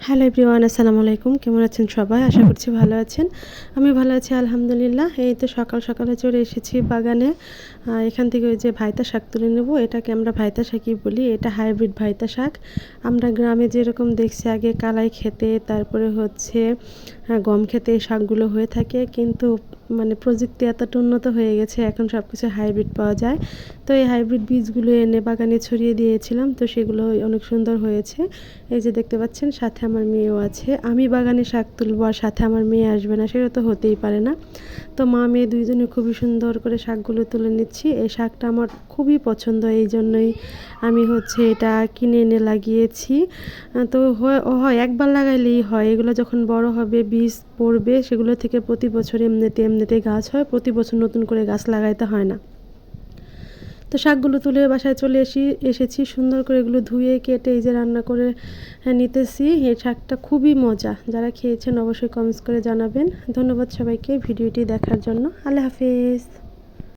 Hello everyone, আসসালামু আলাইকুম। কেমন আছেন সবাই? আশা করছি ভালো আছেন। আমি ভালো আছি আলহামদুলিল্লাহ। এই তো সকাল সকালে চলে এসেছি বাগানে। এখান থেকে ওই যে ভাইতা শাক তুলে নেব। এটাকে আমরা ভাইতা শাকই বলি। এটা হাইব্রিড ভাইতা শাক। আমরা গ্রামে যেরকম দেখছি আগে কালাই খেতে, তারপরে হচ্ছে গম খেতে এই শাকগুলো হয়ে থাকে, কিন্তু মানে প্রযুক্তি এতটা উন্নত হয়ে গেছে, এখন সব কিছু হাইব্রিড পাওয়া যায়। তো এই হাইব্রিড বীজগুলো এনে বাগানে ছড়িয়ে দিয়েছিলাম, তো সেগুলো অনেক সুন্দর হয়েছে। এই যে দেখতে পাচ্ছেন, সাথে আমার মেয়েও আছে। আমি বাগানে শাক তুলবো আর সাথে আমার মেয়ে আসবে না, সেটা তো হতেই পারে না। তো মা মেয়ে দুইজনে খুবই সুন্দর করে শাকগুলো তুলে নিচ্ছি। এই শাকটা আমার খুবই পছন্দ, এই জন্যই আমি হচ্ছে এটা কিনে এনে লাগিয়েছি। তো হয় একবার লাগাইলেই হয়, এগুলো যখন বড় হবে বীজ পড়বে সেগুলো থেকে প্রতি বছর এমনিতে গাছ হয়, প্রতি বছর নতুন করে গাছ লাগাইতে হয় না। তো শাকগুলো তুলে বাসায় চলে এসেছি, সুন্দর করে এগুলো ধুয়ে কেটে এই যে রান্না করে নিতেছি। এই শাকটা খুবই মজা, যারা খেয়েছেন অবশ্যই কমেন্টস করে জানাবেন। ধন্যবাদ সবাইকে ভিডিওটি দেখার জন্য। আল্লাহ হাফেজ।